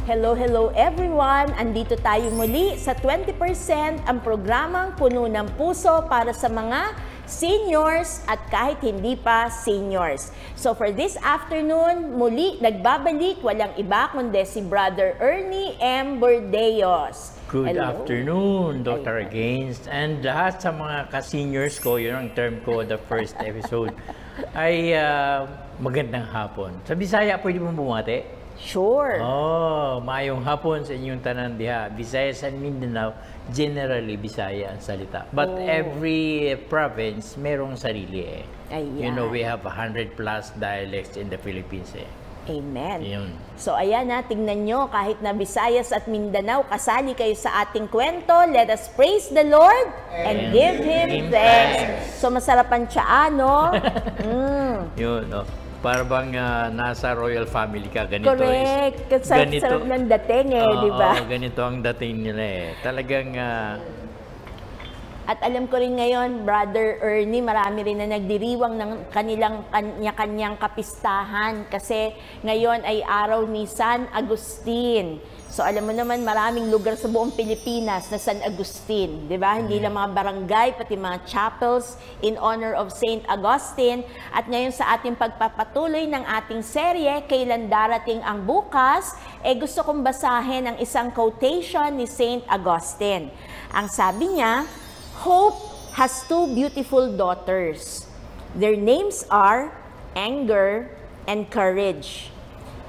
Hello, hello everyone! Andito tayo muli sa 20% ang programang puno ng puso para sa mga seniors at kahit hindi pa seniors. So for this afternoon, muli nagbabalik walang iba kundi si Brother Ernie M. Bordeos. Good Hello. afternoon, Dr. Against. And lahat sa mga ka-seniors ko, yun ang term ko, the first episode, ay magandang hapon. Sa Bisaya, pwede mo bumati? Sure. Oh, maayong hapon sa inyong tanan diha. Visayas and Mindanao, generally Bisaya ang salita. But every province merong sarili eh. Ayan. You know, we have 100 plus dialects in the Philippines eh. Amen. Yun. So ayan na, tingnan nyo, kahit na Visayas at Mindanao, kasali kayo sa ating kwento. Let us praise the Lord and give Him thanks. So masarap ang tsaa, no? Yun, no? Para bang nasa royal family ka, ganito Correct. is. Sarap ng dating eh, di ba? Ganito ang dating nila eh. Talagang... At alam ko rin ngayon, Brother Ernie, marami rin na nagdiriwang ng kanilang kanya-kanyang kapistahan kasi ngayon ay araw ni San Agustin. So alam mo naman, maraming lugar sa buong Pilipinas na San Agustin, di ba? Hindi lang mga barangay, pati mga chapels in honor of Saint Augustine. At ngayon sa ating pagpapatuloy ng ating serye, kailan darating ang bukas, gusto kong basahin ang isang quotation ni Saint Augustine. Ang sabi niya, "Hope has two beautiful daughters. Their names are anger and courage.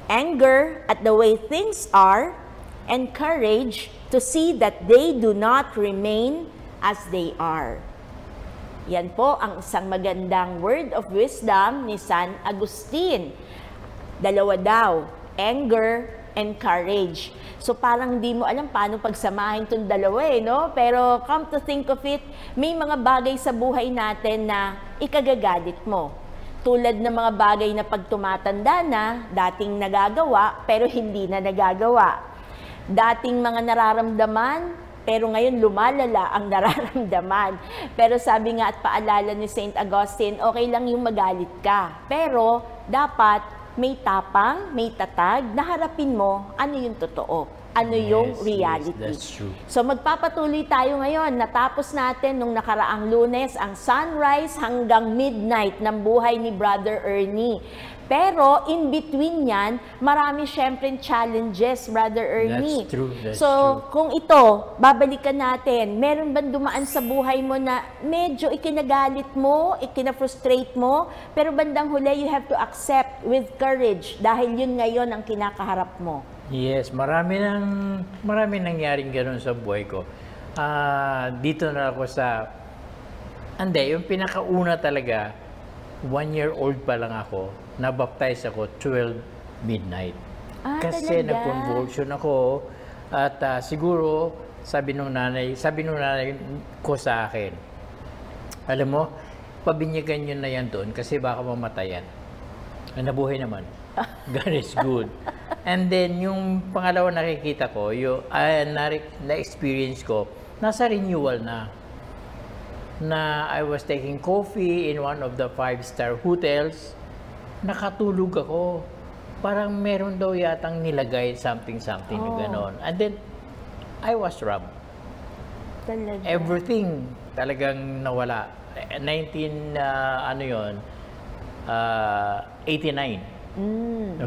Anger at the way things are, and courage to see that they do not remain as they are." Yan po ang isang magandang word of wisdom ni San Agustin. Dalawa daw, anger and courage. So parang di mo alam paano pagsamahin itong dalawa eh, no? Pero come to think of it, may mga bagay sa buhay natin na ikagagalit mo. Tulad ng mga bagay na pag tumatanda na, dating nagagawa, pero hindi na nagagawa. Dating mga nararamdaman, pero ngayon lumalala ang nararamdaman. Pero sabi nga at paalala ni Saint Augustine, okay lang yung magalit ka. Pero dapat may tapang, may tatag, na harapin mo ano yung totoo. Ano yung reality. Yes, that's true. So magpapatuloy tayo ngayon. Natapos natin nung nakaraang Lunes ang sunrise hanggang midnight ng buhay ni Brother Ernie. Pero in between yan, marami syempre challenges, Brother Ernie. That's true. That's so true. kung ito, babalikan natin, meron bang dumaan sa buhay mo na medyo ikinagalit mo, ikina-frustrate mo, pero bandang huli you have to accept with courage dahil yun ngayon ang kinakaharap mo? Yes, marami nangyaring gano'n sa buhay ko. Dito na ako sa... yung pinakauna talaga, 1-year-old pa lang ako, nabaptize ako 12 midnight. Kasi Talaga? nag-convulsion ako at siguro sabi nung nanay ko sa akin, alam mo, pabinyagan nyo na yan doon kasi baka mamatayan. Nabuhay naman. God is good. And then, yung pangalawa nakikita ko, yung na-experience ko, nasa renewal na I was taking coffee in one of the 5-star hotels. Nakatulog ako. Parang meron daw yatang nilagay something na gano'n. And then, I was robbed. Talaga? Everything talagang nawala. 89.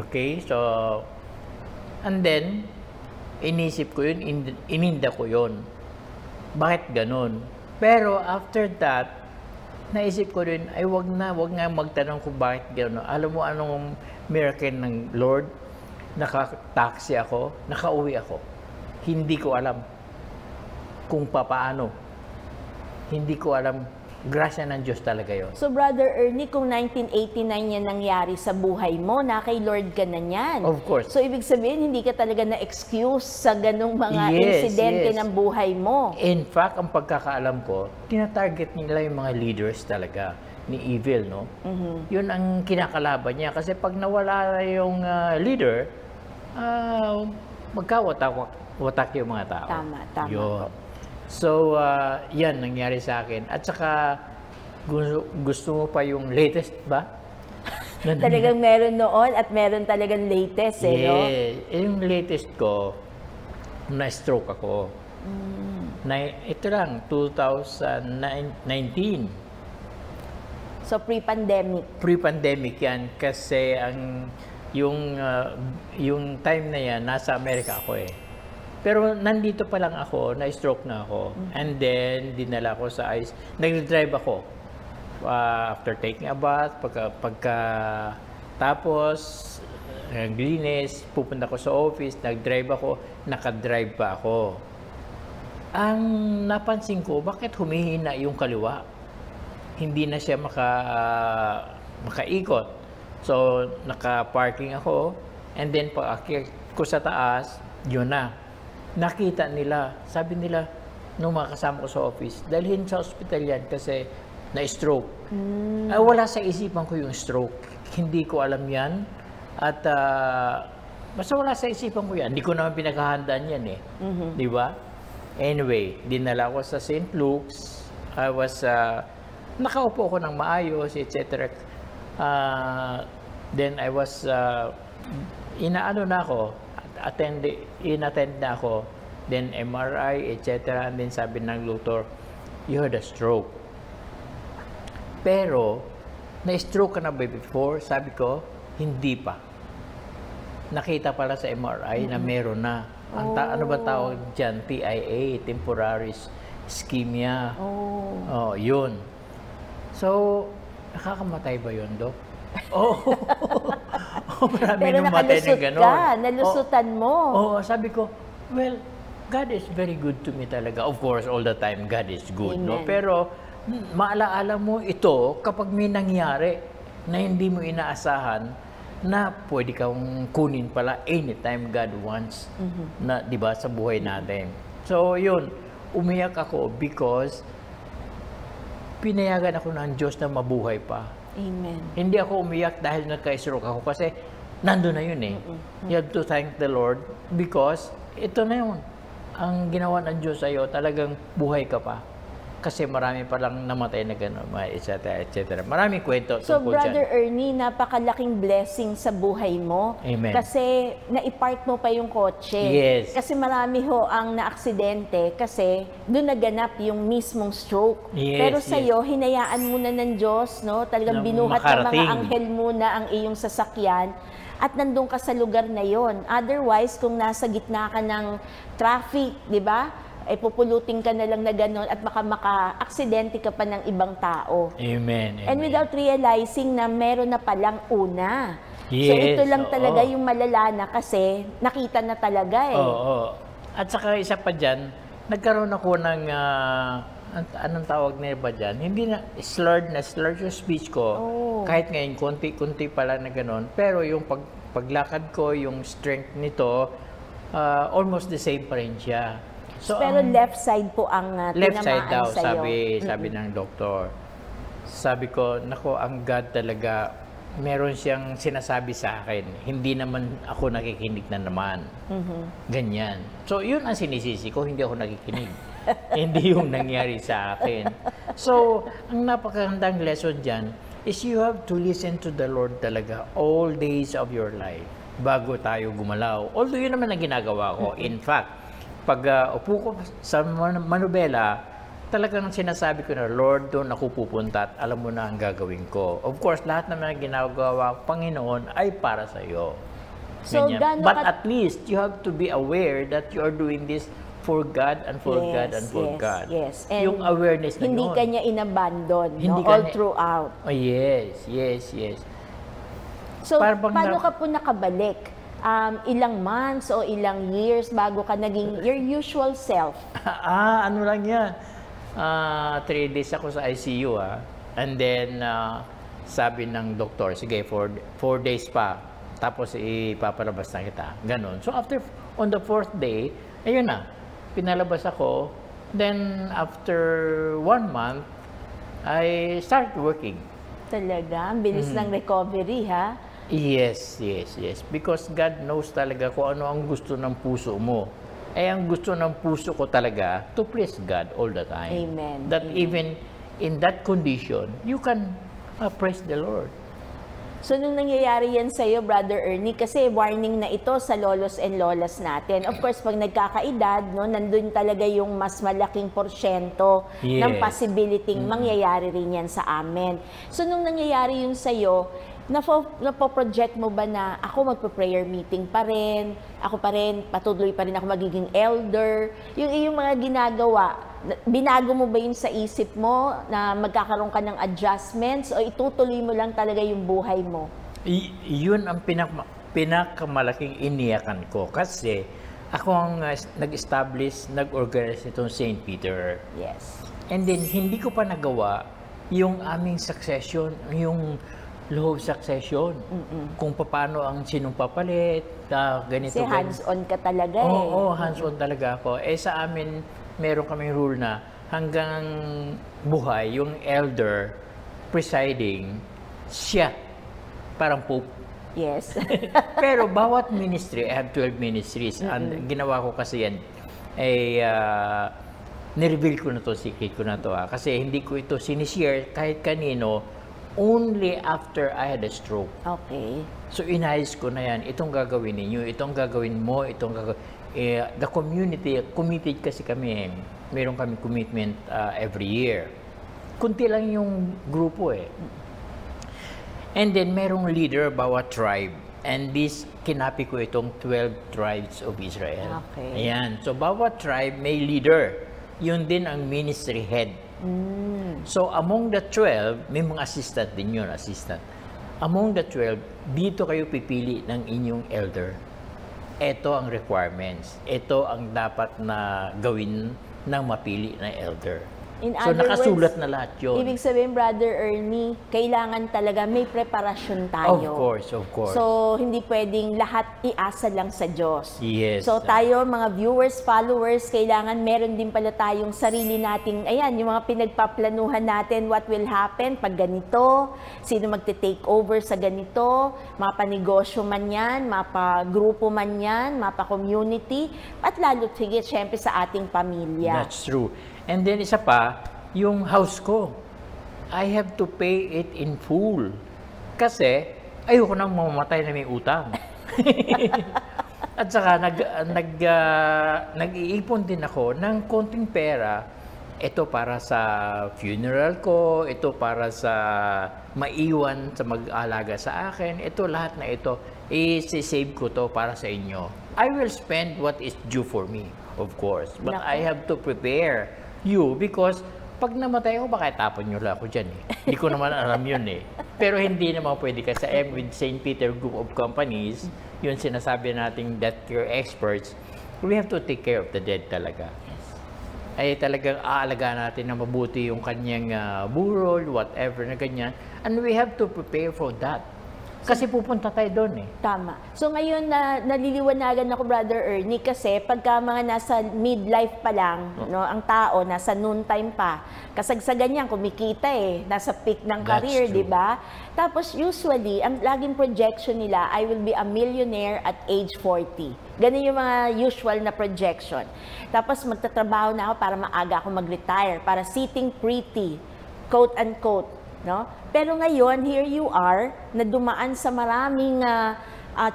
Okay, so, and then, inisip ko yun, ininda ko yun. Bakit ganun? Pero after that, naisip ko rin, ay wag nga magtanong kung bakit gano'n. Alam mo anong miracle ng Lord? Naka-taxi ako, nakauwi ako. Hindi ko alam kung papaano. Hindi ko alam. Grasya ng Diyos talaga yun. So, Brother Ernie, kung 1989 yan nangyari sa buhay mo, na kay Lord ka na yan. Of course. So, ibig sabihin, hindi ka talaga na-excuse sa ganong mga insidente ng buhay mo. In fact, ang pagkakaalam ko, tinatarget nila yung mga leaders talaga ni evil, no? Yun ang kinakalaban niya. Kasi pag nawala yung leader, magkawatak yung mga tao. Tama. Yun. So, yan nangyari sa akin. At saka, gusto mo pa yung latest ba? Talagang meron noon at meron talagang latest, no? Yung latest ko, na-stroke ako. Ito lang, 2019. So, pre-pandemic. Pre-pandemic yan kasi yung time na yan, nasa Amerika ako eh. Pero nandito pa lang ako, na-stroke na ako. And then, dinala ko sa ICE. Nag-drive ako. After taking a bath, tapos, naglinis, pupunta ko sa office, nag-drive ako, nakadrive pa ako. Ang napansin ko, bakit humihina yung kaliwa? Hindi na siya makaikot. So, naka-parking ako, and then pag-akyat ko sa taas, yun na. Nakita nila, sabi nila, nung mga kasama ko sa office, dalhin sa ospital yan kasi na-stroke. Wala sa isipan ko yung stroke. Hindi ko alam yan. At basta wala sa isipan ko yan. Hindi ko naman pinaghahandaan yan eh. Di ba? Anyway, dinala ko sa St. Luke's. Nakaupo ko ng maayos, etc. Then I was, inaano na ako, inattend na ako, then MRI, etc. And then sabi ng doktor, you had a stroke. Pero, na-stroke ka na ba before? Sabi ko, hindi pa. Nakita pala sa MRI na meron na. Ano ba tawag dyan? TIA, temporary ischemia. Yun. So, nakakamatay ba yun, Dok? Marami pero nung matay ng gano'n. Nalusutan mo. Sabi ko, well, God is very good to me talaga. Of course, all the time, God is good. No? Pero, maalaala mo ito kapag may nangyari na hindi mo inaasahan na pwede kang kunin pala anytime God wants na, di ba, sa buhay natin. So, yun, umiyak ako because pinayagan ako ng Diyos na mabuhay pa. Amen. Hindi ako umiyak dahil nagka-stroke ako kasi nandun na yun eh. You have to thank the Lord because ito na yun. Ang ginawa ng Diyos sa'yo, talagang buhay ka pa. Kasi marami palang namatay na gano'n, etc. etc. Maraming kwento so, tungkol Brother dyan. Ernie, napakalaking blessing sa buhay mo. Amen. Kasi na-park mo pa yung kotse. Yes. Kasi marami ho ang naaksidente kasi doon naganap yung mismong stroke. Yes, pero sa'yo, hinayaan muna ng Diyos, no? Talagang Na binuhat ng mga makarating. anghel muna ang iyong sasakyan at nandun ka sa lugar na yon. Otherwise, kung nasa gitna ka ng traffic, di ba? Ay pupulutin ka na lang na gano'n at maka-aksidente ka pa ng ibang tao. Amen. And without realizing na meron na palang una. Yes, So ito lang talaga yung malala na kasi nakita na talaga eh. Oo. At saka isa pa dyan, nagkaroon ako ng, anong tawag nila ba dyan? Hindi na, slurred yung speech ko. Kahit ngayon, konti-konti pala na gano'n. Pero yung paglakad ko, yung strength nito, almost the same pa rin siya. So, pero left side po ang left side daw, sa'yo. sabi ng doktor. Sabi ko, nako, ang God talaga, meron siyang sinasabi sa akin. Hindi naman ako nakikinig na naman. Ganyan. So, yun ang sinisisi ko, hindi ako nakikinig. Hindi yung nangyari sa akin. So, ang napakagandang lesson dyan is you have to listen to the Lord talaga all days of your life bago tayo gumalaw. Although yun naman ang ginagawa ko. In fact, pag upo ko sa manubela, talagang sinasabi ko na, Lord, doon ako pupunta at alam mo na ang gagawin ko. Of course, lahat naman ang ginagawa Panginoon ay para sa iyo. So, but at least, you have to be aware that you are doing this for God and for God and for God. Yes. And yung awareness na hindi yun. ka niya inabandon, Hindi no? All throughout. Oh, yes. So, Parang paano ka po nakabalik? Ilang months o ilang years bago ka naging your usual self? Ano lang yan. 3 days ako sa ICU And then, sabi ng doktor, sige, 4 days pa. Tapos ipapalabas na kita. Ganon. So on the 4th day, ayun na. Pinalabas ako. Then, after 1 month, I started working. Talaga? Ang bilis ng recovery, ha? Yes. Because God knows talaga kung ano ang gusto ng puso mo. Ang gusto ng puso ko talaga, to please God all the time. Amen. That even in that condition, you can praise the Lord. So, nung nangyayari yan sa'yo, Brother Ernie, kasi warning na ito sa lolos and lolas natin. Of course, pag nagkakaedad, no, nandun talaga yung mas malaking porsyento ng possibility mangyayari rin yan sa amin. So, nung nangyayari yung sa'yo, napo-project mo ba na ako magpa-prayer meeting pa rin, ako pa rin, patuloy pa rin ako magiging elder, yung iyong mga ginagawa, binago mo ba yun sa isip mo na magkakaroon ka ng adjustments o itutuloy mo lang talaga yung buhay mo? Yun ang pinakamalaking iniyakan ko kasi ako ang nag-establish, nag-organize itong St. Peter. Yes. And then, hindi ko pa nagawa yung aming succession, yung law of succession. Kung paano ang sinong papalit, ganito. Kasi hands-on ka talaga eh. Oo, hands-on talaga ako. Sa amin, meron kaming rule na hanggang buhay, yung elder presiding, siya, parang pope. Yes. Pero bawat ministry, I have 12 ministries. And ginawa ko kasi yan, nireveal ko na to, secret ko na to. Kasi hindi ko ito sinishare kahit kanino, only after I had a stroke. Okay. So inayos ko na yan, itong gagawin ninyo, itong gagawin mo, itong gagawin. The community, committed kasi kami, meron kami commitment every year. Kunti lang yung grupo eh. And then merong leader bawat tribe. And this, kinapi ko itong 12 tribes of Israel. Okay. Ayan. So bawat tribe may leader. Yun din ang ministry head. So among the 12, may mga assistant din yun, assistant. Among the 12, dito kayo pipili ng inyong elder. Ito ang requirements. Ito ang dapat na gawin ng mapili na elder. In So other nakasulat words, na lahat yun. ibig sabihin, Brother Ernie, kailangan talaga may preparasyon tayo. Of course. So, hindi pwedeng lahat iasa lang sa Diyos. Yes. So, tayo, mga viewers, followers, kailangan meron din pala tayong sarili nating, ayan, yung mga pinagpaplanuhan natin, what will happen pag ganito, sino magte-take over sa ganito, mapanegosyo man yan, mapagrupo man yan, mapa-community, at lalo, sige, syempre sa ating pamilya. That's true. And then isa pa, yung house ko. I have to pay it in full. Kasi ayoko nang mamamatay na may utang. At saka nag-iipon din ako ng konting pera. Ito para sa funeral ko, ito para sa maiwan sa mag-alaga sa akin. Ito lahat na ito, i-save ko to para sa inyo. I will spend what is due for me, of course. But I have to prepare you because pag namatay ako, baka tapon nyo lang ako dyan eh. Hindi ko naman alam yun eh. Pero hindi naman pwede kasi with St. Peter Group of Companies, yun sinasabi nating death care experts, we have to take care of the dead talaga. Yes. Ay talagang aalagaan natin na mabuti yung kanyang burol, whatever na ganyan. And we have to prepare for that. Kasi pupunta tayo doon eh. Tama. So ngayon naliliwanagan ako, Brother Ernie, kasi pagka mga nasa midlife pa lang, no, ang tao nasa noontime pa, kasagsagan yan, kumikita eh, nasa peak ng career, di ba? Tapos usually, ang laging projection nila, I will be a millionaire at age 40. Ganun yung mga usual na projection. Tapos magtatrabaho na ako para maaga ako mag-retire, para sitting pretty, quote unquote. No? Pero ngayon, here you are, na dumaan sa maraming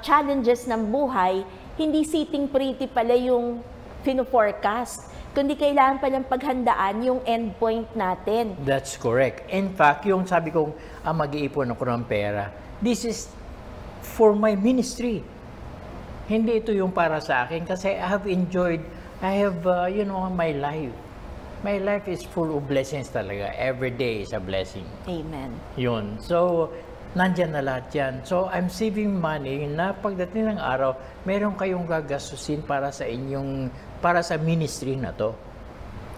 challenges ng buhay, hindi sitting pretty pala yung fino-forecast, kundi kailangan palang paghandaan yung endpoint natin. That's correct. In fact, yung sabi kong mag-iipon ako ng pera, this is for my ministry. Hindi ito yung para sa akin kasi I have enjoyed, I have, my life. My life is full of blessings talaga. Every day is a blessing. Amen. Yun. So, nandyan na lahat yan. So, I'm saving money na pagdating ng araw, meron kayong gagastusin para sa sa ministry na to.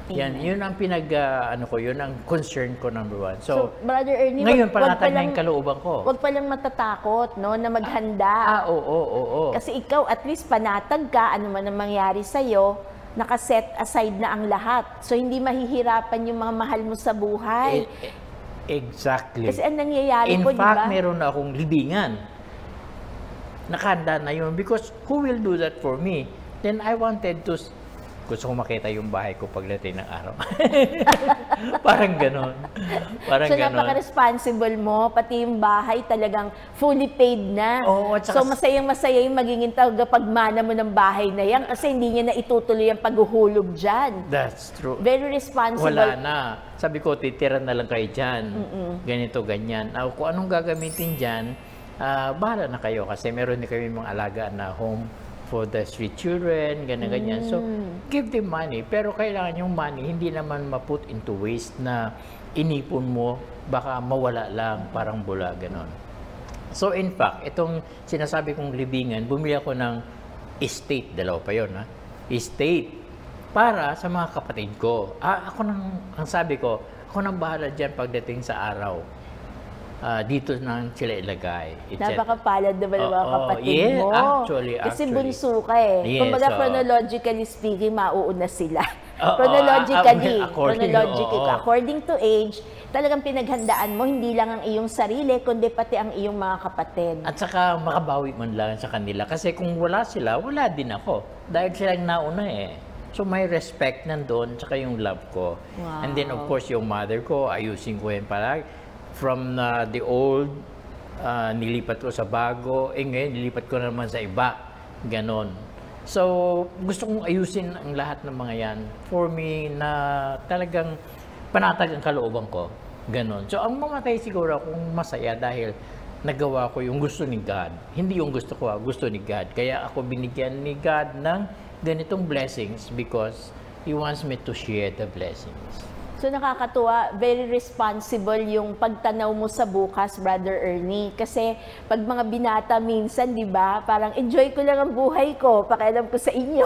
Yan, yun ang yun ang concern ko, number one. So Brother Ernie, ngayon, panatag na yung kalooban ko. Huwag palang matatakot, no, na maghanda. Oo. Kasi ikaw, at least panatag ka, ano man ang mangyari sa'yo, nakaset aside na ang lahat. So, hindi mahihirapan yung mga mahal mo sa buhay. Exactly. Kasi ang nangyayari po, diba? In fact, meron na akong libingan. Nakahanda na yun. Because who will do that for me? Then I wanted to Gusto ko makita yung bahay ko pagdating ng araw. Parang ganon. Parang So, ganon. napaka-responsible mo, pati yung bahay talagang fully paid na. Oo, at saka- So, masayang-masaya yung magiging tagapagmana mo ng bahay na yan kasi hindi niya na itutuloy ang paghuhulog dyan. That's true. Very responsible. Wala na. Sabi ko, titira na lang kayo dyan. Ganito, ganyan. Kung anong gagamitin dyan, bahala na kayo kasi meron din kami mga alagaan na home for the street children, ganyan. So, give them money. Pero kailangan yung money, hindi naman ma-put into waste na inipon mo, baka mawala lang, parang bula, ganon. So, in fact, itong sinasabi kong libingan, bumili ako ng estate, dalawa pa yun, ha? Estate, para sa mga kapatid ko. Ang sabi ko, ako nang bahala dyan pagdating sa araw. Dito nang sila ilagay. Napakapalad naman ang mga kapatid mo. Actually. Kasi bunso ka eh. Yes, Kumbaga, chronologically speaking, mauuna sila. Chronologically, according to age, talagang pinaghandaan mo, hindi lang ang iyong sarili, kundi pati ang iyong mga kapatid. At saka makabawi man lang sa kanila. Kasi kung wala sila, wala din ako. Dahil silang nauna eh. So may respect nandun, saka yung love ko. Wow. And then of course yung mother ko, ayusin ko yan palagi. From the old, nilipat ko sa bago, ngayon nilipat ko naman sa iba. Ganon. So, gusto kong ayusin ang lahat ng mga yan for me na talagang panatag ang kalooban ko. Ganon. So, ang mamatay siguro akong masaya dahil nagawa ko yung gusto ni God. Hindi yung gusto ko, gusto ni God. Kaya ako binigyan ni God ng ganitong blessings because He wants me to share the blessings. So nakakatuwa, very responsible yung pagtanaw mo sa bukas, Brother Ernie. Kasi pag mga binata minsan, di ba, parang enjoy ko lang ang buhay ko, pakialam ko sa inyo.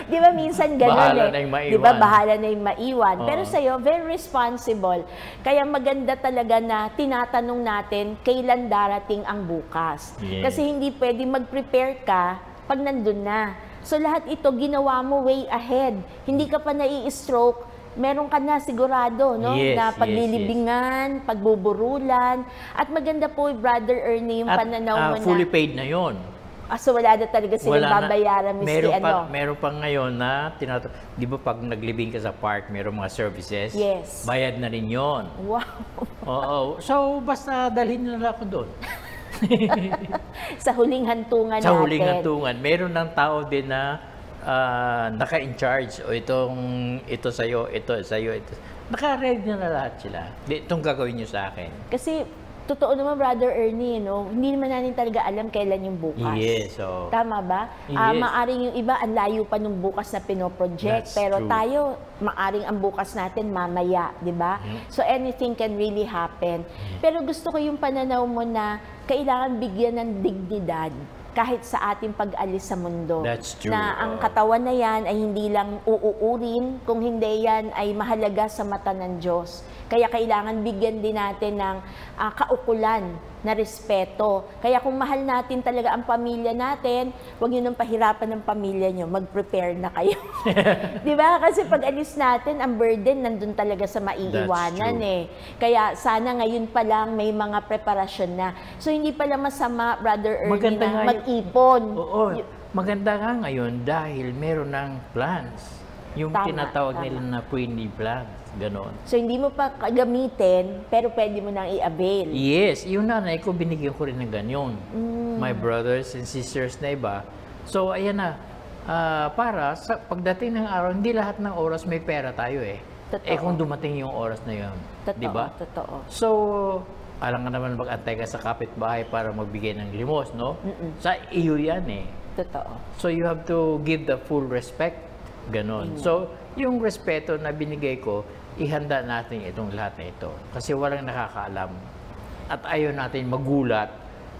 Di ba minsan ganun Bahala eh. na yung maiwan. Di ba, bahala na yung maiwan. Oo. Pero sa'yo, very responsible. Kaya maganda talaga na tinatanong natin kailan darating ang bukas. Yes. Kasi hindi pwede mag-prepare ka pag nandun na. So lahat ito ginawa mo way ahead. Hindi ka pa nai-stroke, meron ka na sigurado, no? Yes, na paglilibingan, pagbuburulan. At maganda po, Brother Ernie, yung pananaw mo fully na... paid na yon. So wala na talaga silang Wala na. babayaran, miski Meron pa ngayon na, di ba pag naglibing ka sa park, meron mga services? Yes. Bayad na rin yon. Wow. Oo. So, basta dalhin na ako doon. Sa huling hantungan Sa natin. huling hantungan, meron ng tao din na naka-in charge o ito sa'yo, ito. Naka-ready na lahat sila. Itong gagawin nyo sa akin. Kasi, totoo naman, Brother Ernie, no? Hindi naman natin talaga alam kailan yung bukas. Yes. So, Tama ba? Yes. Maaring yung iba, ang layo pa nung bukas na pinoproject. That's Pero true. tayo, maaring ang bukas natin mamaya, di ba? So anything can really happen. Pero gusto ko yung pananaw mo na kailangan bigyan ng dignidad kahit sa ating pag-alis sa mundo. That's true. Na ang katawan na yan ay hindi lang uuurin, kung hindi yan ay mahalaga sa mata ng Diyos. Kaya kailangan bigyan din natin ng kaukulan na respeto. Kaya kung mahal natin talaga ang pamilya natin, huwag nyo nang pahirapan ng pamilya nyo, mag-prepare na kayo. Di ba? Kasi pag alis natin, ang burden nandun talaga sa maiiwanan eh. Kaya sana ngayon pa lang may mga preparasyon na. So hindi pala masama, Brother Ernie, na mag-ipon. Oo. Maganda nga ngayon dahil meron ng plans. Yung tinatawag nila na preemie plans. Ganon. So, hindi mo pa gamitin, pero pwede mo nang i-avail. Yes, yung nanay ko, binigyan ko rin ng ganyan. My brothers and sisters na iba. So, ayan na. Para sa pagdating ng araw, hindi lahat ng oras may pera tayo eh. Totoo. Kung dumating yung oras na yun. Totoo, Diba? totoo. So, alam nga naman mag-antay ka sa kapitbahay para magbigay ng limos, no? Sa iyo yan eh. Totoo. So, you have to give the full respect. Ganon. So, yung respeto na binigay ko, ihanda natin itong lahat na ito. Kasi walang nakakaalam. At ayaw natin magulat.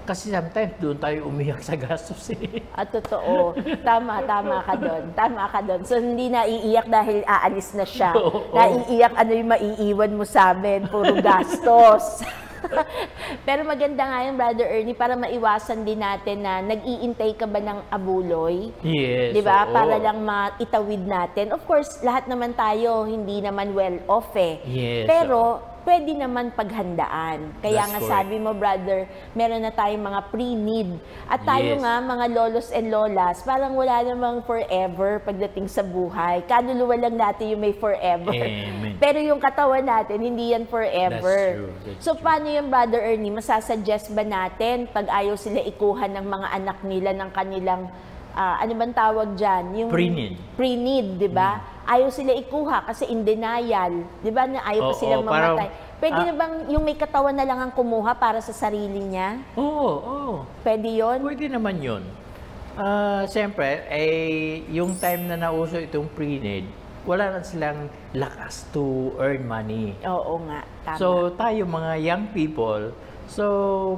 Kasi sometimes doon tayo umiyak sa gastos eh. At totoo. Tama ka doon. Tama ka doon. So, hindi naiiyak dahil aalis na siya. Oo. Naiiyak ano yung maiiwan mo sa amin. Puro gastos. Pero maganda nga yun, Brother Ernie, para maiwasan din natin na nag-iintay ka ba ng abuloy? Yes. Di ba? Oo. Para lang maitawid natin. Of course, lahat naman tayo hindi naman well off eh. Yes, Pero pwede naman paghandaan. Kaya That's nga correct. sabi mo, brother, meron na tayong mga pre-need. At tayo Yes. nga, mga lolos and lolas, parang wala namang forever pagdating sa buhay. Kaluluwa lang natin yung may forever. Amen. Pero yung katawan natin, hindi yan forever. That's true. That's So true. paano yung brother Ernie, masasuggest ba natin pag ayaw sila ikuha ng mga anak nila ng kanilang, ano bang tawag dyan? Yung Pre-need. Pre-need, di ba? Ayaw sila ikuha kasi in denial. Di ba na ayaw pa Oo, silang parang, mamatay. Pwede na bang yung may katawan na lang ang kumuha para sa sarili niya? Oo. Pwede yon? Pwede naman yun. Siyempre, yung time na nauso itong pre-need, wala na silang lakas to earn money. Oo nga, tama. So, tayo mga young people, so,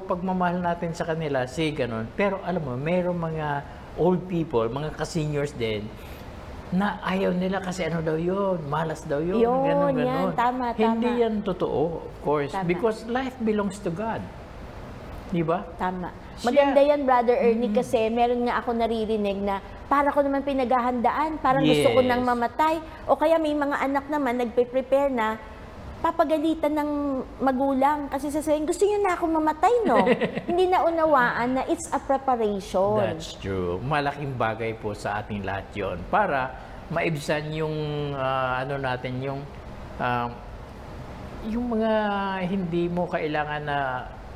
pagmamahal natin sa kanila, ganun. Pero alam mo, mayroong mga old people, mga ka-seniors din, na ayaw nila kasi ano daw yun, malas daw yun, Yun, ganun. yan, tama, Hindi tama. yan totoo, of course. Tama. Because life belongs to God. Di ba? Tama. Siya- Maganda yan, Brother Ernie, kasi meron nga ako naririnig na para ko naman pinaghahandaan, parang gusto ko Yes. nang mamatay. O kaya may mga anak naman nagpe-prepare na papagalitan ng magulang kasi sasabihin, gusto niyo na ako mamatay, no? Hindi na unawaan na it's a preparation. That's true. Malaking bagay po sa ating lahat yon para maibsan yung ano natin yung mga hindi mo kailangan na,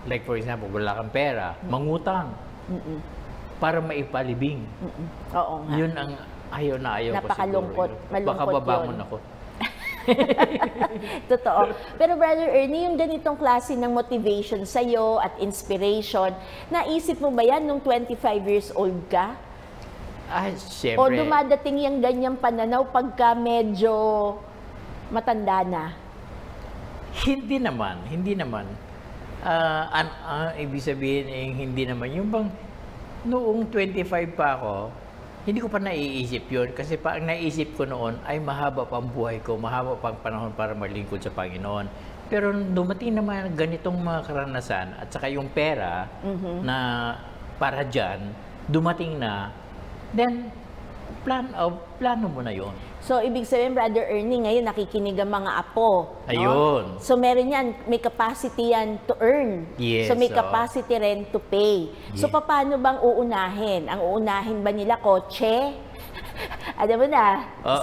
like for example, wala kang pera, mangutang para maipalibing. Oo nga. Yun ang ayaw na ayaw Napakalungkot. ko siguro. Malungkot Baka babangon yun. ako. Totoo. Pero Brother Ernie, yung ganitong klase ng motivation sa'yo at inspiration, naisip mo ba yan nung 25 years old ka? Ay, O syempre. dumadating yung ganyang pananaw pagka medyo matanda na? Hindi naman. Ibig sabihin, hindi naman. Yung bang, noong 25 pa ako, hindi ko pa naiisip yun. Kasi pa ang naisip ko noon ay mahaba pang buhay ko, mahaba pang panahon para maglingkod sa Panginoon. Pero dumating naman ganitong mga karanasan at saka yung pera na para dyan, dumating na, then plano mo na yon. So, ibig sabihin, Brother Ernie, ngayon nakikinig ang mga apo. no? Ayun. So, meron yan, may capacity yan to earn. Yes, So, may oo. capacity rin to pay. So, Yeah. paano bang uunahin? Ang uunahin ba nila kotse? Alam mo na,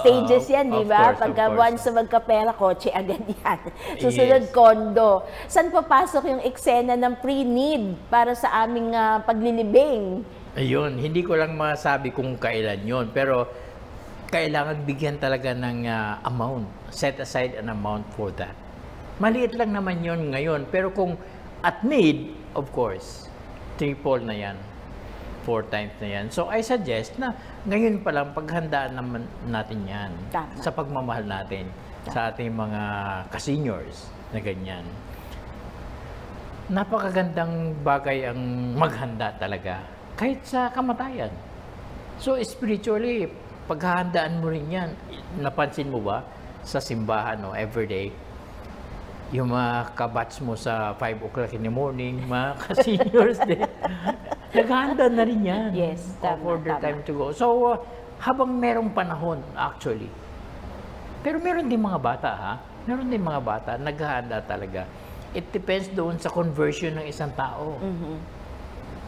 stages yan, di Of ba? course, of Pagka course. once na magkapera, kotse agad yan. Susunod, Yes. kondo. Saan papasok yung eksena ng pre-need para sa aming paglilibing? Ayun, hindi ko lang masabi kung kailan yon, pero kailangan bigyan talaga ng amount, set aside an amount for that. Maliit lang naman yon ngayon, pero kung at need, of course, triple na yan, 4 times na yan. So I suggest na ngayon pa lang paghandaan naman natin yan Tama. sa pagmamahal natin sa ating mga ka-seniors na ganyan. Napakagandang bagay ang maghanda talaga, kahit sa kamatayan. So spiritually, paghahandaan mo rin yan. Napansin mo ba sa simbahan, no, everyday, yung mga kabats mo sa 5 o'clock in the morning, mga ka-seniors din, naghahanda na rin yan. Yes, tama, for their tama. time to go. So, habang merong panahon, actually. Pero meron din mga bata, ha? Meron din mga bata, naghahanda talaga. It depends doon sa conversion ng isang tao.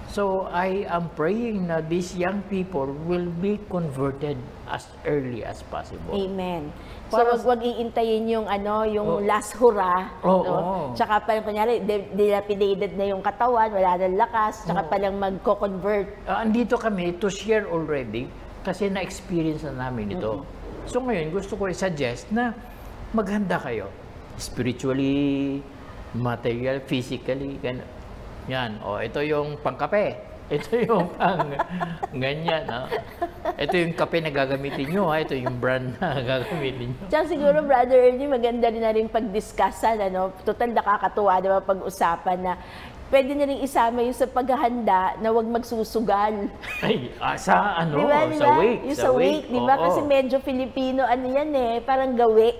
So, I am praying na these young people will be converted as early as possible. Amen. So, Para- wag iintayin yung yung Oh. last hurrah. Oo. no? Tsaka palang kunyari, dilapidated na yung katawan, wala nang lakas, tsaka Oo. palang magko-convert. Andito kami to share already kasi na-experience na namin ito. So ngayon, gusto ko i-suggest na maghanda kayo. Spiritually, material, physically, yan. O, ito yung pangkape. Ito yung pang ganyan. Ito yung kape na gagamitin nyo. Ito yung brand na gagamitin nyo. Tsaka siguro, Brother Ernie, maganda rin na rin pag-discussan, Total nakakatuwa, diba, pag-usapan na pwede na rin isama yung sa paghahanda na huwag magsusugal. Ay, sa ano? Diba? Sa wake. Yung sa wake, di ba? Oo. Kasi medyo Filipino, yan parang gawi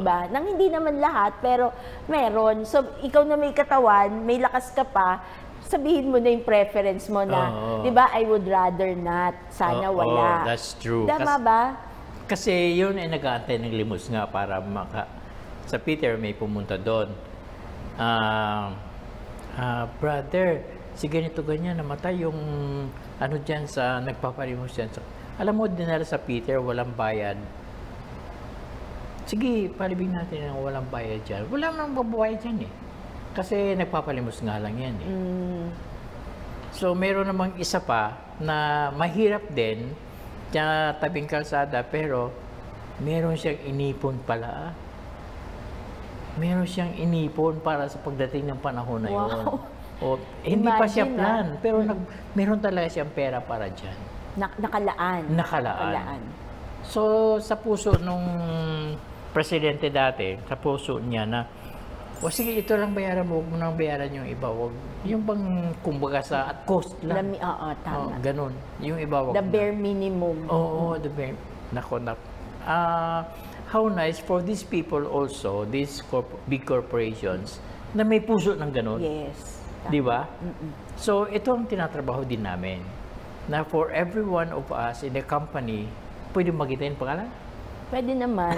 ba? Nang hindi naman lahat, pero meron. So, ikaw na may katawan, may lakas ka pa, sabihin mo na yung preference mo na, Oo. di ba, I would rather not. Sana Oo, wala. that's true. Tama ba? Kasi yun ay nag-aantay ng limos nga para sa Peter may pumunta doon. brother, si ganito ganyan, namatay yung ano dyan sa nagpapalimos dyan. So, alam mo, dinala sa Peter, walang bayad. Sige, palibing natin ng walang bayad dyan. Wala nang babayad dyan eh. Kasi nagpapalimos nga lang yan eh. So, meron namang isa pa na mahirap din, sa tabing kalsada, pero meron siyang inipon pala. Meron siyang inipon para sa pagdating ng panahon na yun. O, hindi pa siya plan, pero meron talaga siyang pera para dyan. Nakalaan. So, sa puso nung presidente dati, sa puso niya na, o sige, ito lang bayaran mo, huwag mo nang bayaran yung iba. Huwag, yung bang, kumbaga sa at cost lang. Tama. Ganun. Yung iba, huwag The bare minimum. Oo, the bare. Nako. How nice for these people also, these big corporations, na may puso ng ganun. Yes. Di ba? So, ito ang tinatrabaho din namin. Na for every one of us in the company, pwede magitain pangalan? Pwede naman.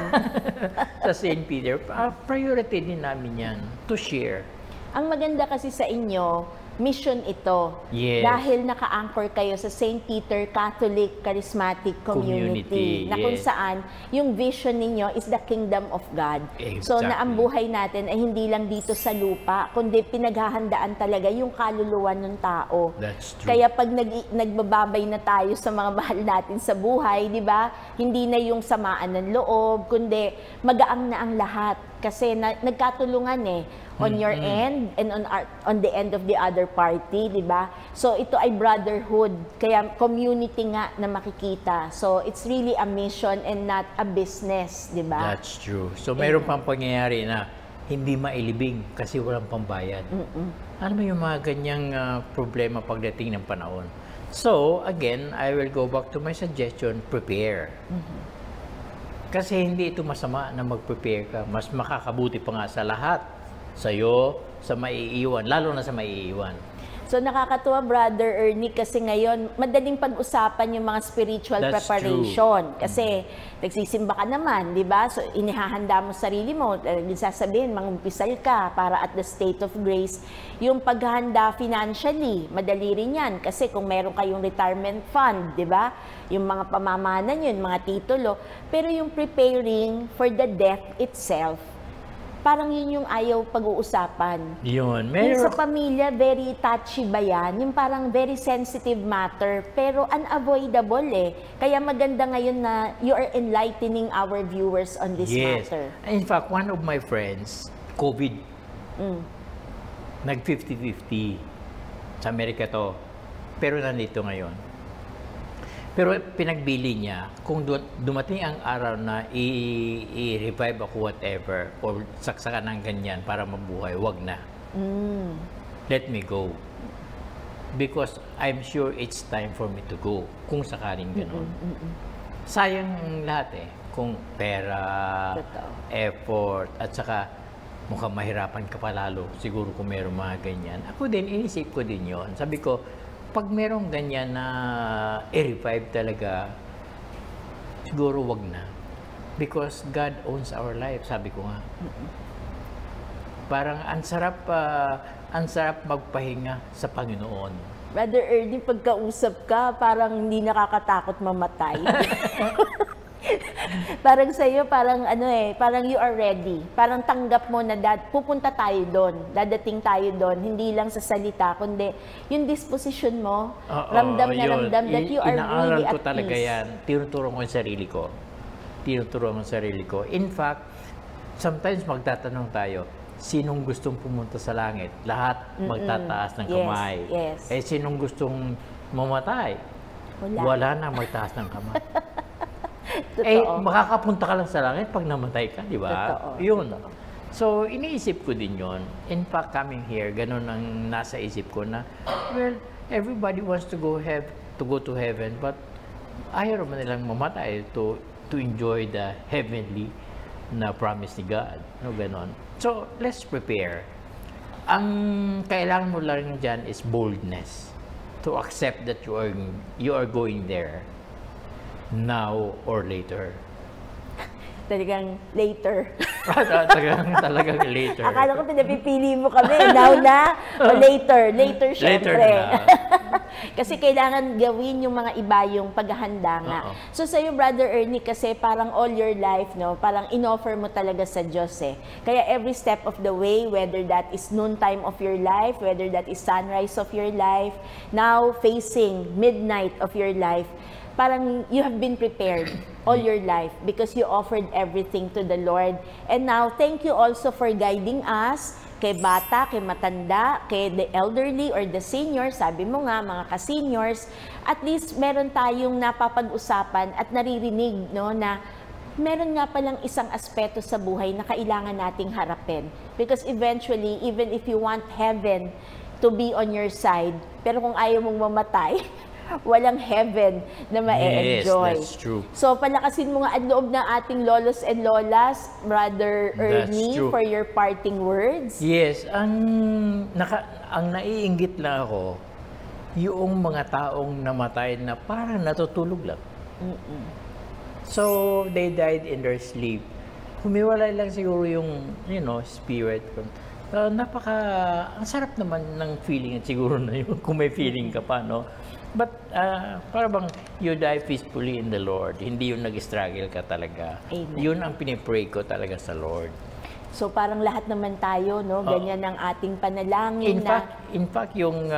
Sa St. Peter, priority din namin yan to share. Ang maganda kasi sa inyo, mission ito. Yes. Dahil naka-anchor kayo sa St. Peter Catholic Charismatic Community. Na kung saan, yung vision ninyo is the kingdom of God. Exactly. So, na ang buhay natin ay hindi lang dito sa lupa, kundi pinaghahandaan talaga yung kaluluwa ng tao. That's true. Kaya pag nagbababay na tayo sa mga mahal natin sa buhay, di ba? Hindi na yung samaan ng loob, kundi magaang na ang lahat. Kasi nagkatulungan eh. On your end and on the end of the other party, di ba? So ito ay brotherhood, kaya community nga na makikita. So it's really a mission and not a business, di ba? That's true. So mayroon pang pangyayari na hindi mailibing kasi walang pambayad. Ano mo yung mga ganyang problema pagdating ng panahon? So again, I will go back to my suggestion, prepare. Kasi hindi ito masama na mag-prepare ka. Mas makakabuti pa nga sa lahat. Sa'yo, sa maiiwan, lalo na sa maiiwan. So nakakatuwa, Brother Ernie, kasi ngayon, madaling pag-usapan yung mga spiritual preparation. True. Kasi nagsisimba ka naman, di ba? So inihahanda mo sarili mo, sasabihin, mangumpisal ka para at the state of grace. Yung paghahanda financially, madali rin yan. Kasi kung meron kayong retirement fund, di ba? Yung mga pamamanan yun, mga titulo. Pero yung preparing for the death itself, parang yun yung ayaw pag-uusapan. Yun. Yung sa pamilya, very touchy ba yan? Yung parang very sensitive matter, pero unavoidable eh. Kaya maganda ngayon na you are enlightening our viewers on this matter. In fact, one of my friends, COVID, nag-50-50. Sa Amerika to. Pero nandito ngayon. Pero pinagbili niya, kung dumating ang araw na i-revive ako whatever, or saksakan ng ganyan para mabuhay, wag na. Let me go. Because I'm sure it's time for me to go, kung sakaling gano'n. Sayang ang lahat eh. Kung pera, effort, at saka mukhang mahirapan ka pa lalo, siguro kung meron mga ganyan. Ako din, inisip ko din yon. Sabi ko, pag merong ganyan na i-revive talaga, siguro wag na. Because God owns our life, sabi ko nga. Parang ang sarap magpahinga sa Panginoon. Brother Ernie, pagkausap ka, parang hindi nakakatakot mamatay. Parang sa'yo, parang parang you are ready. Parang tanggap mo na pupunta tayo doon, dadating tayo doon, hindi lang sa salita, kundi yung disposition mo, ramdam na ramdam that you are really at peace. Inaaral ko talaga yan. Tinuturo ko yung sarili ko. In fact, sometimes magtatanong tayo, sinong gustong pumunta sa langit? Lahat magtataas ng kamay. Yes. Eh, sinong gustong mamatay? Wala na magtaas ng kamay. Eh, makakapunta ka lang sa langit pag namatay ka, di ba? Yun. So, iniisip ko din yun. In fact, coming here, ganun ang nasa isip ko na, well, everybody wants to go to heaven, but ayaw naman nilang mamatay to enjoy the heavenly na promise ni God. No, ganun. So, let's prepare. Ang kailangan mo lang dyan is boldness to accept that you are going there. Now or later. Talagang later. Talagang later. Akala ko pinapipili mo kami. Now na o later? Later, syempre. na. Kasi kailangan gawin yung mga iba yung paghahanda nga. So sa'yo, Brother Ernie, kasi parang all your life, no, parang in-offer mo talaga sa Diyos eh. Kaya every step of the way, whether that is noontime of your life, whether that is sunrise of your life, now facing midnight of your life, parang you have been prepared all your life because you offered everything to the Lord. And now, thank you also for guiding us, kay bata, kay matanda, kay the elderly or the seniors, sabi mo nga, mga ka-seniors, at least meron tayong napapag-usapan at naririnig, no, na meron nga palang isang aspeto sa buhay na kailangan nating harapin. Because eventually, even if you want heaven to be on your side, pero kung ayaw mong mamatay, walang heaven na ma-enjoy. Yes, that's true. So, palakasin mo nga ang loob ng ating lolos and lolas, Brother Ernie, for your parting words. Yes, ang naiinggit lang ako, yung mga taong namatay na parang natutulog lang. So, they died in their sleep. Humiwalay lang siguro yung, spirit. Ang sarap naman ng feeling at siguro na yun, kung may feeling ka pa, no? But, para bang you die peacefully in the Lord. Hindi yung nag-struggle ka talaga. Amen. Yun ang pinipray ko talaga sa Lord. So, parang lahat naman tayo, no? Ganyan ang ating panalangin In fact, yung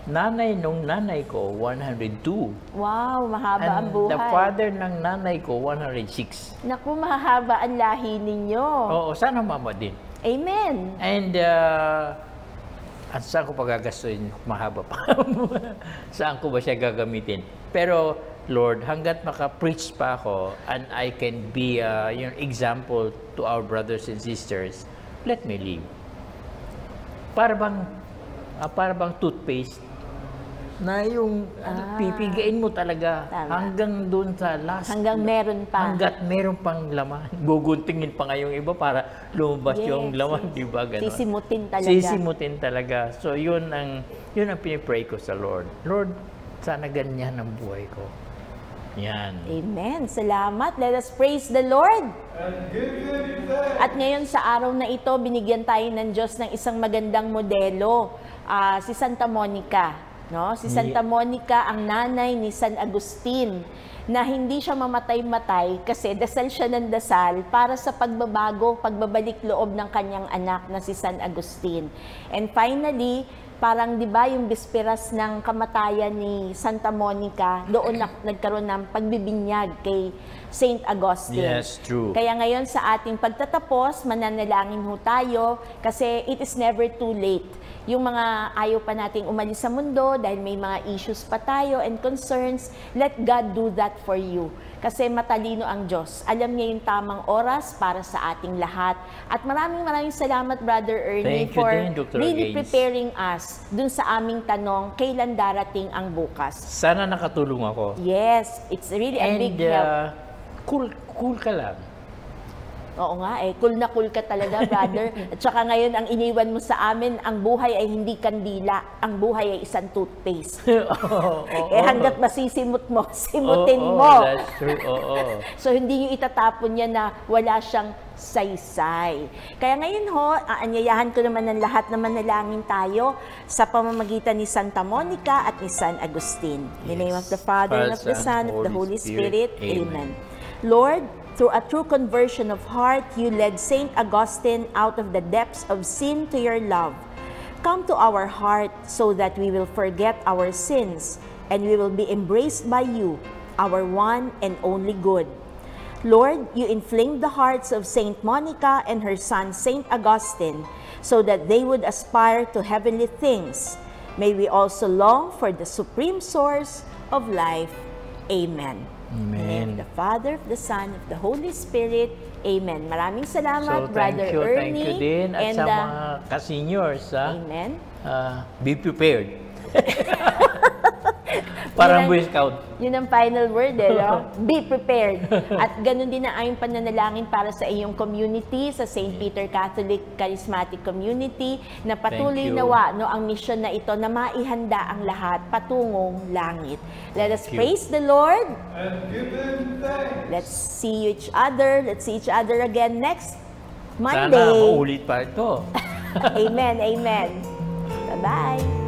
nanay ko, 102. Wow, mahaba ang And buhay. the father ng nanay ko, 106. Naku, mahaba ang lahi ninyo. Oo, sana mama din. Amen. And, at saan ko pagagastuin? Mahaba pa. Saan ko ba siya gagamitin? Pero, Lord, hanggat maka-preach pa ako and I can be yung example to our brothers and sisters, let me live. Para bang toothpaste na yung pipigain mo talaga hanggang doon sa last. Hanggang meron pa. Hanggat meron pang laman. Guguntingin pa nga yung iba para lumabas yung laman, di ba? Ganon. Sisimutin talaga. Sisimutin talaga. So yun ang pinipray ko sa Lord. Lord, sana ganyan ang buhay ko. Yan. Amen. Salamat. Let us praise the Lord. At ngayon sa araw na ito, binigyan tayo ng Diyos ng isang magandang modelo. Si Santa Monica. No? Si Santa Monica ang nanay ni San Agustin na hindi siya mamatay-matay kasi dasal siya ng dasal para sa pagbabalik loob ng kanyang anak na si San Agustin. And finally, parang 'di ba yung bisperas ng kamatayan ni Santa Monica, doon nagkaroon ng pagbibinyag kay Saint Augustine. Yes, true. Kaya ngayon sa ating pagtatapos, mananalangin ho tayo kasi it is never too late. Yung mga ayaw pa nating umalis sa mundo dahil may mga issues pa tayo and concerns, let God do that for you. Kasi matalino ang Diyos. Alam niya yung tamang oras para sa ating lahat. At maraming salamat, Brother Ernie, for really preparing us dun sa aming tanong, kailan darating ang bukas. Sana nakatulong ako. Yes, it's really a big help. Cool ka lang. Oo nga cool na cool ka talaga, brother. At saka ngayon, ang iniwan mo sa amin, ang buhay ay hindi kandila, ang buhay ay isang toothpaste. Hanggat masisimot mo, simutin mo. That's true, So, hindi nyo itatapon yan na wala siyang saysay. Kaya ngayon aanyayahan ko naman ng lahat na manalangin tayo sa pamamagitan ni Santa Monica at ni San Agustin. In the name of the Father, and of the Son, and of the Holy Spirit. Amen. Lord, through a true conversion of heart, you led Saint Augustine out of the depths of sin to your love. Come to our heart so that we will forget our sins and we will be embraced by you, our one and only good. Lord, you inflamed the hearts of Saint Monica and her son Saint Augustine so that they would aspire to heavenly things. May we also long for the supreme source of life. Amen. Amen. In the name of the Father, of the Son, of the Holy Spirit. Amen. Maraming salamat, Brother Ernie. Thank you din. At sa mga ka-seniors, Amen. Be prepared. Parang Boy Scout. Yun ang final word, no? Be prepared. At ganun din na ayong pananalangin para sa iyong community, sa St. Peter Catholic Charismatic Community, na patuloy nawa ang mission na ito na maihanda ang lahat patungong langit. Let us praise the Lord. And give Him thanks. Let's see each other. Let's see each other again next Monday. Sana maulit pa ito. Amen, amen. Bye-bye.